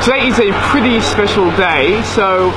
Today is a pretty special day, so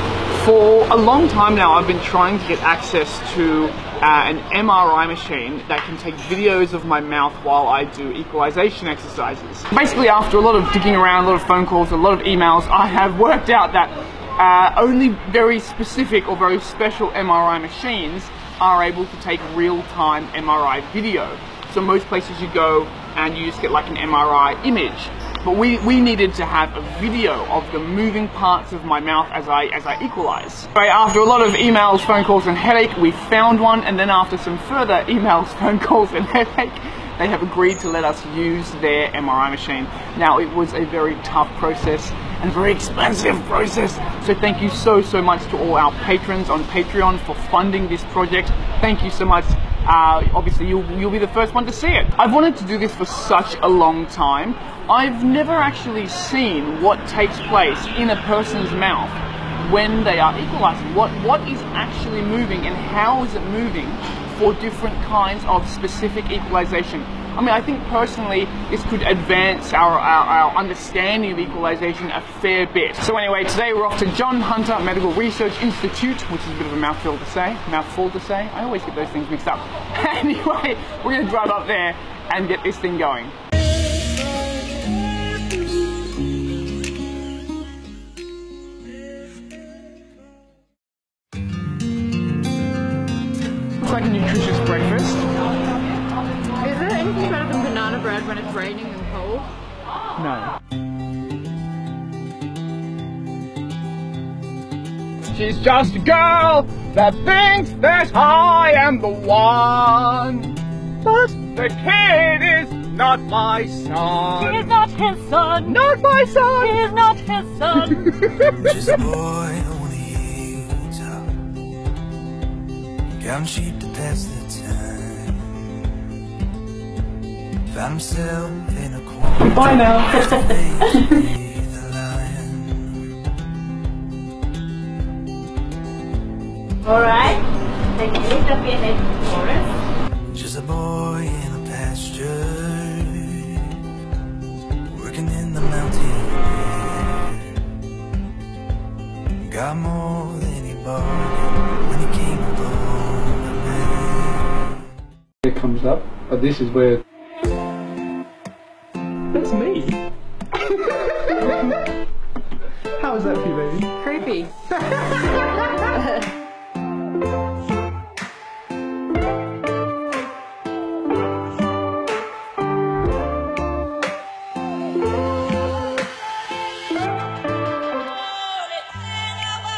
for a long time now I've been trying to get access to an MRI machine that can take videos of my mouth while I do equalization exercises. Basically, after a lot of digging around, a lot of phone calls, a lot of emails, I have worked out that only very specific or very special MRI machines are able to take real-time MRI video. So most places you go and you just get like an MRI image. But we needed to have a video of the moving parts of my mouth as I equalize. Right, after a lot of emails, phone calls and headache, we found one, and then after some further emails, phone calls and headache, they have agreed to let us use their MRI machine. Now, it was a very tough process and a very expensive process, so thank you so much to all our patrons on Patreon for funding this project. Thank you so much. Obviously you'll be the first one to see it. I've wanted to do this for such a long time. I've never actually seen what takes place in a person's mouth when they are equalizing. What is actually moving and how is it moving for different kinds of specific equalization. I mean, I think personally this could advance our understanding of equalization a fair bit. So anyway, today we're off to John Hunter Medical Research Institute, which is a bit of a mouthful to say. I always get those things mixed up. Anyway, we're going to drive up there and get this thing going. Looks like a nutritious breakfast. Is there anything better than banana bread when it's raining and cold? No. She's just a girl that thinks that I am the one. But the kid is not my son. He is not his son. Not my son. He is not his son. Just a boy on a hilltop, counting sheep to pass the time. Found himself in a corner. Bye now. Alright, take a lift up your head for us. Just a boy in a pasture, working in the mountain air. Got more than he bargained when he came along the man. It comes up, but this is where... That's me. How is that for you, baby? Creepy.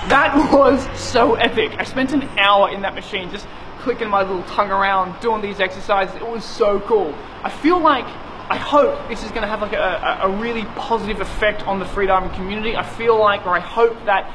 That was so epic. I spent an hour in that machine just clicking my little tongue around, doing these exercises. It was so cool. I feel like, I hope this is going to have like a really positive effect on the freediving community. I feel like, or I hope that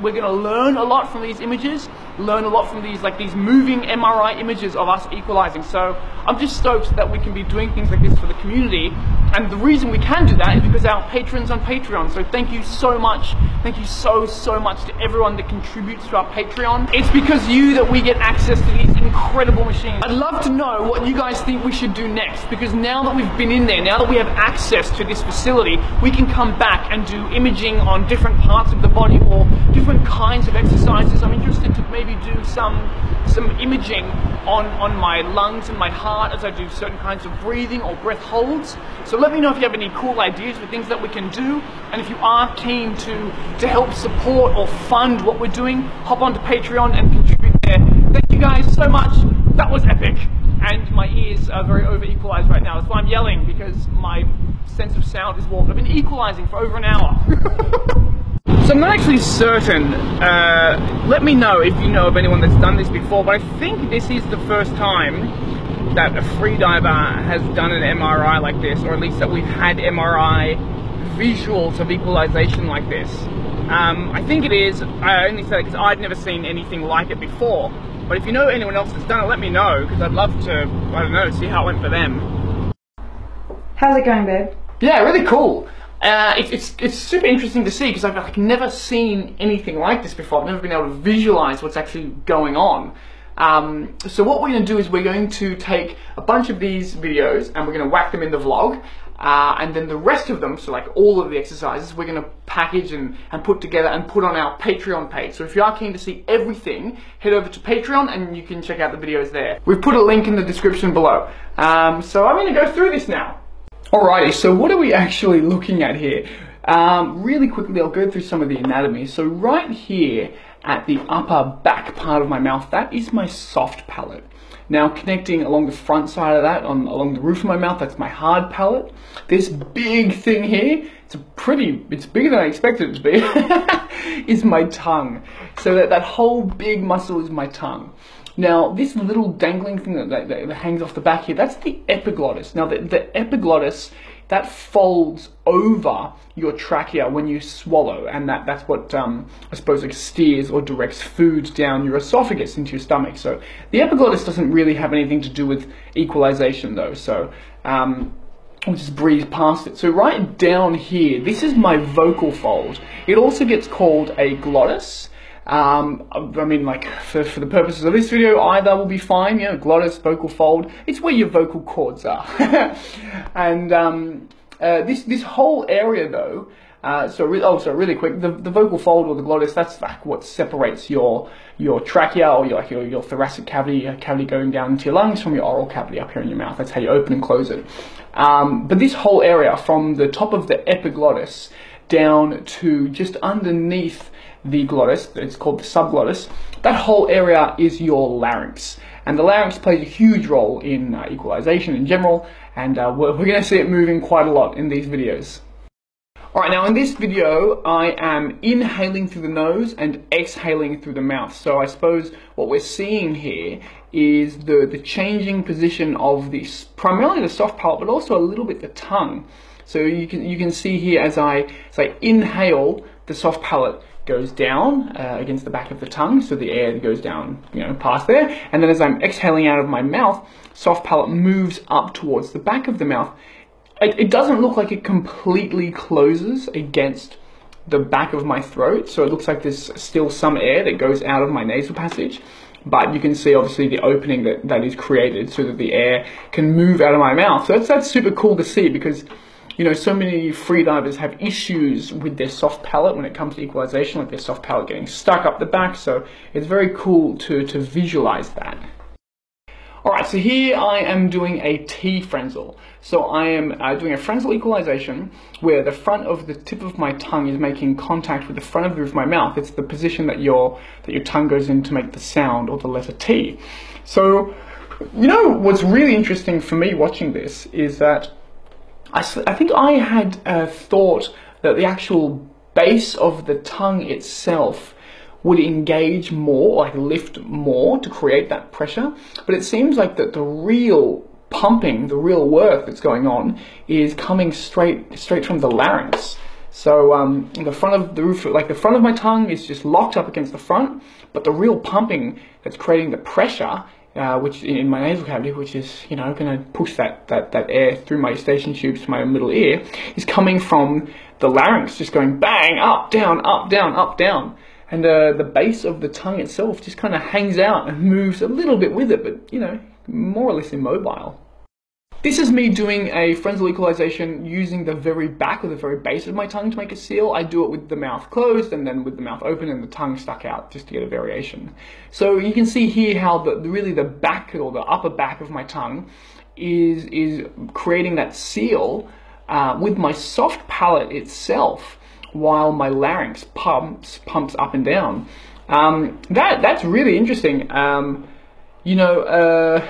we're going to learn a lot from these images, learn a lot from these moving MRI images of us equalizing. So I'm just stoked that we can be doing things like this for the community. And the reason we can do that is because our patrons on Patreon. So thank you so much. Thank you so much to everyone that contributes to our Patreon. It's because of you that we get access to these incredible machines. I'd love to know what you guys think we should do next, because now that we've been in there, now that we have access to this facility, we can come back and do imaging on different parts of the body or different kinds of exercises. I'm interested to maybe do some imaging on my lungs and my heart as I do certain kinds of breathing or breath holds. So let me know if you have any cool ideas for things that we can do, and if you are keen to help support or fund what we're doing, hop onto Patreon and contribute there. Thank you guys so much. That was epic. And my ears are very over-equalized right now. That's why I'm yelling, because my sense of sound is warped. I've been equalizing for over an hour. So I'm not actually certain. Let me know if you know of anyone that's done this before, but I think this is the first time that a freediver has done an MRI like this, or at least that we've had MRI visuals of equalization like this. I think it is. I only say that because I'd never seen anything like it before. But if you know anyone else that's done it, let me know, because I'd love to, I don't know, see how it went for them. How's it going, babe? Yeah, really cool. It's super interesting to see, because I've like never seen anything like this before. I've never been able to visualize what's actually going on. So what we're going to do is we're going to take a bunch of these videos and we're going to whack them in the vlog. and then the rest of them, so like all of the exercises, we're going to package and put together and put on our Patreon page. So if you are keen to see everything, head over to Patreon and you can check out the videos there. We've put a link in the description below. So I'm going to go through this now. Alrighty, so what are we actually looking at here? Really quickly, I'll go through some of the anatomy. So right here at the upper back part of my mouth, that is my soft palate. Now connecting along the front side of that, along the roof of my mouth, that's my hard palate. This big thing here, it's bigger than I expected it to be, is my tongue. So that whole big muscle is my tongue. Now, this little dangling thing that hangs off the back here, that's the epiglottis. Now, the epiglottis, that folds over your trachea when you swallow, and that's what, I suppose, like steers or directs food down your esophagus into your stomach. So the epiglottis doesn't really have anything to do with equalization, though, so we'll just breeze past it. So right down here, this is my vocal fold. It also gets called a glottis. I mean, like, for the purposes of this video, either will be fine, you know, glottis, vocal fold, it's where your vocal cords are. And this whole area, though, so really quick, the vocal fold or the glottis, that's like what separates your trachea or your thoracic cavity going down into your lungs from your oral cavity up here in your mouth. That's how you open and close it. But this whole area, from the top of the epiglottis down to just underneath the glottis, it's called the subglottis, that whole area is your larynx. And the larynx plays a huge role in equalization in general, and we're going to see it moving quite a lot in these videos. Alright, now in this video, I am inhaling through the nose and exhaling through the mouth. So I suppose what we're seeing here is the changing position of primarily the soft palate, but also a little bit the tongue. So you can see here as I inhale, the soft palate goes down against the back of the tongue, so the air goes down, you know, past there, and then as I'm exhaling out of my mouth, soft palate moves up towards the back of the mouth. It doesn't look like it completely closes against the back of my throat, so it looks like there's still some air that goes out of my nasal passage, but you can see obviously the opening that is created so that the air can move out of my mouth. So that's super cool to see, because you know, so many freedivers have issues with their soft palate when it comes to equalization, like their soft palate getting stuck up the back, so it's very cool to visualize that. Alright, so here I am doing a T-Frenzel. So I am doing a Frenzel equalization where the front of the tip of my tongue is making contact with the front of the roof of my mouth. It's the position that your tongue goes in to make the sound, or the letter T. So, you know, what's really interesting for me watching this is that I think I had thought that the actual base of the tongue itself would engage more, like lift more to create that pressure, but it seems like that the real pumping, the real work that's going on is coming straight from the larynx. So the front of the roof, like the front of my tongue is just locked up against the front, but the real pumping that's creating the pressure, which in my nasal cavity, which is, you know, going to push that air through my eustachian tubes to my middle ear, is coming from the larynx, just going bang, up, down, up, down, up, down. And the base of the tongue itself just kind of hangs out and moves a little bit with it, but, you know, more or less immobile. This is me doing a Frenzel equalization using the very back or the very base of my tongue to make a seal. I do it with the mouth closed and then with the mouth open and the tongue stuck out just to get a variation. So you can see here how really the back or the upper back of my tongue is creating that seal with my soft palate itself, while my larynx pumps up and down. That's really interesting. You know,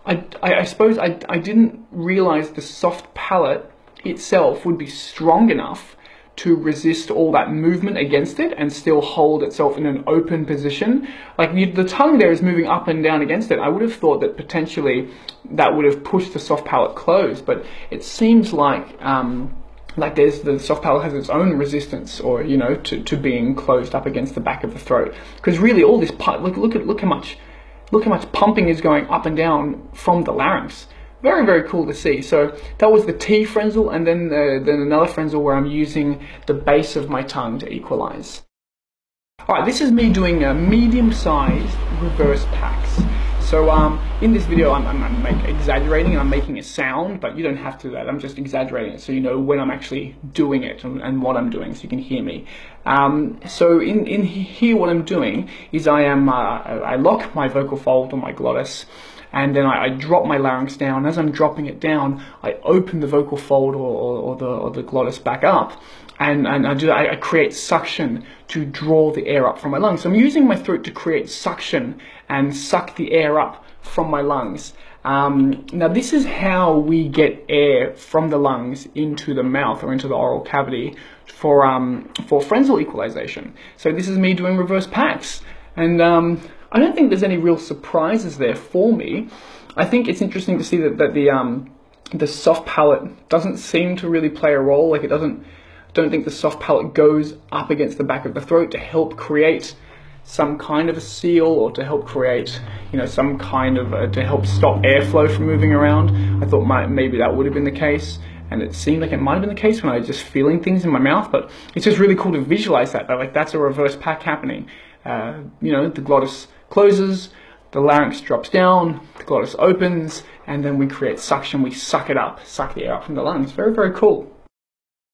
I suppose I didn't realize the soft palate itself would be strong enough to resist all that movement against it and still hold itself in an open position. Like the tongue there is moving up and down against it. I would have thought that potentially that would have pushed the soft palate closed, but it seems like the soft palate has its own resistance, or, you know, to being closed up against the back of the throat. Because really all this look how much pumping is going up and down from the larynx. Very, very cool to see. So that was the T Frenzel, and then another Frenzel where I'm using the base of my tongue to equalize. Alright, this is me doing a medium-sized reverse packs. So in this video I'm exaggerating and I'm making a sound, but you don't have to do that. I'm just exaggerating it so you know when I'm actually doing it and what I'm doing, so you can hear me. So in here what I'm doing is I lock my vocal fold on my glottis, and then I drop my larynx down. As I'm dropping it down, I open the vocal fold or the glottis back up, and I create suction to draw the air up from my lungs. So I'm using my throat to create suction and suck the air up from my lungs. Now this is how we get air from the lungs into the mouth or into the oral cavity for phrasal equalization. So this is me doing reverse packs, and I don't think there's any real surprises there for me. I think it's interesting to see that the soft palate doesn't seem to really play a role. Like, don't think the soft palate goes up against the back of the throat to help create some kind of a seal, or to help create, you know, some kind of to help stop airflow from moving around. I thought maybe that would have been the case, and it seemed like it might have been the case when I was just feeling things in my mouth. But it's just really cool to visualize that. Like, that's a reverse pack happening. You know, the glottis closes, the larynx drops down, the glottis opens, and then we create suction. We suck it up, suck the air up from the lungs. Very, very cool.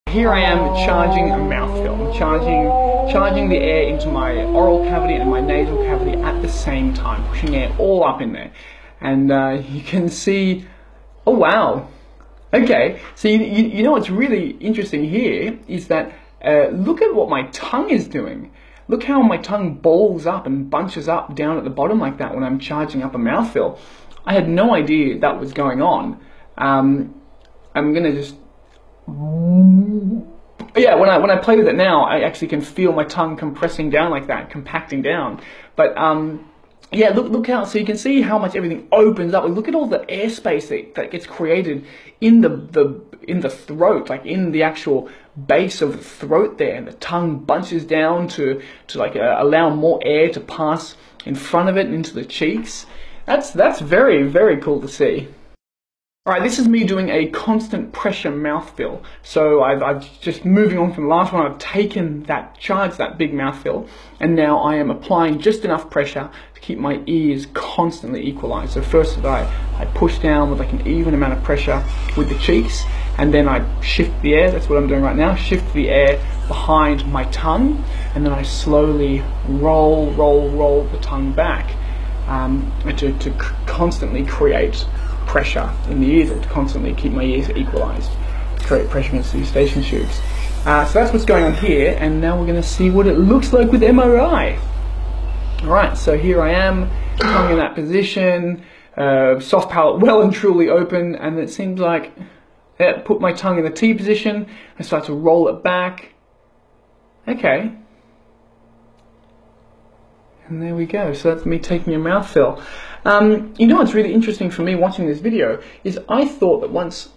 Here I am charging a mouthfeel. I'm charging the air into my oral cavity and my nasal cavity at the same time, pushing air all up in there. And you can see, oh wow, okay. So you know what's really interesting here is that look at what my tongue is doing. Look how my tongue balls up and bunches up down at the bottom like that when I'm charging up a mouthfeel. I had no idea that was going on. I'm gonna just, yeah, when I play with it now, I actually can feel my tongue compressing down like that, compacting down. But yeah, look how, so you can see how much everything opens up. Look at all the airspace that gets created in the throat, like in the actual base of the throat there, and the tongue bunches down to like allow more air to pass in front of it and into the cheeks. That's very, very cool to see. Alright, this is me doing a constant pressure mouthfeel. So I've just moving on from the last one, I've taken that charge, that big mouthfeel, and now I am applying just enough pressure to keep my ears constantly equalized. So first I push down with like an even amount of pressure with the cheeks, and then I shift the air, that's what I'm doing right now, shift the air behind my tongue, and then I slowly roll the tongue back to constantly create pressure in the ears, or to constantly keep my ears equalized, create pressure against the eustachian tubes. So that's what's going on here, and now we're going to see what it looks like with MRI. Alright, so here I am, tongue in that position, soft palate well and truly open, and it seems like, put my tongue in the T position, I start to roll it back. Okay. And there we go, so that's me taking a mouthfeel. You know what's really interesting for me watching this video is I thought that once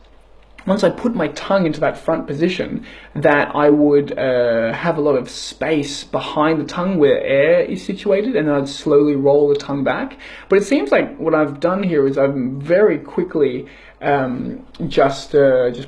I put my tongue into that front position, that I would have a lot of space behind the tongue where air is situated, and then I'd slowly roll the tongue back. But it seems like what I've done here is I'm very quickly just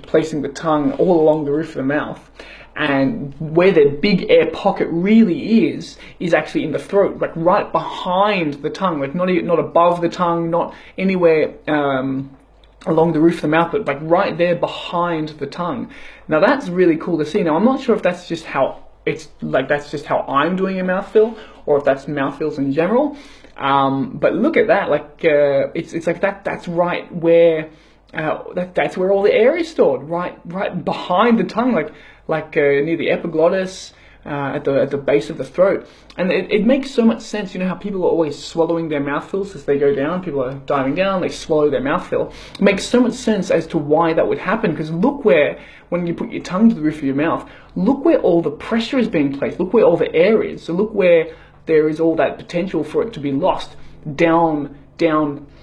placing the tongue all along the roof of the mouth. And where the big air pocket really is actually in the throat, like right behind the tongue, like not above the tongue, not anywhere along the roof of the mouth, but like right there behind the tongue. Now that's really cool to see. Now I'm not sure if that's just how that's just how I'm doing a mouthfeel, or if that's mouthfeels in general. But look at that, like it's like that's right where that's where all the air is stored, right behind the tongue, like near the epiglottis, at the base of the throat. And it makes so much sense. You know how people are always swallowing their mouthfeels as they go down? People are diving down, they swallow their mouthfeel. It makes so much sense as to why that would happen, because look where, when you put your tongue to the roof of your mouth, look where all the pressure is being placed, look where all the air is. So look where there is all that potential for it to be lost down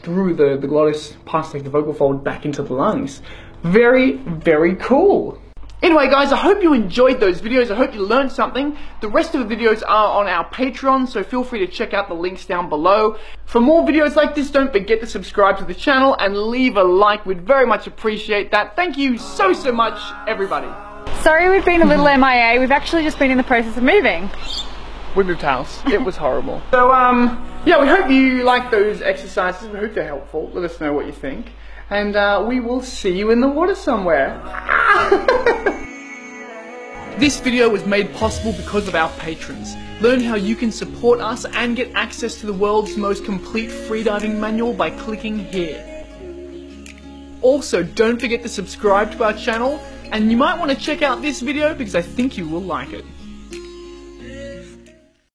through the glottis, past like the vocal fold, back into the lungs. Very, very cool. Anyway guys, I hope you enjoyed those videos, I hope you learned something. The rest of the videos are on our Patreon, so feel free to check out the links down below. For more videos like this, don't forget to subscribe to the channel and leave a like, we'd very much appreciate that. Thank you so much, everybody. Sorry we've been a little MIA, we've actually just been in the process of moving. We moved house, it was horrible. So Yeah, we hope you like those exercises. We hope they're helpful. Let us know what you think. And we will see you in the water somewhere. This video was made possible because of our patrons. Learn how you can support us and get access to the world's most complete freediving manual by clicking here. Also, don't forget to subscribe to our channel, and you might want to check out this video because I think you will like it.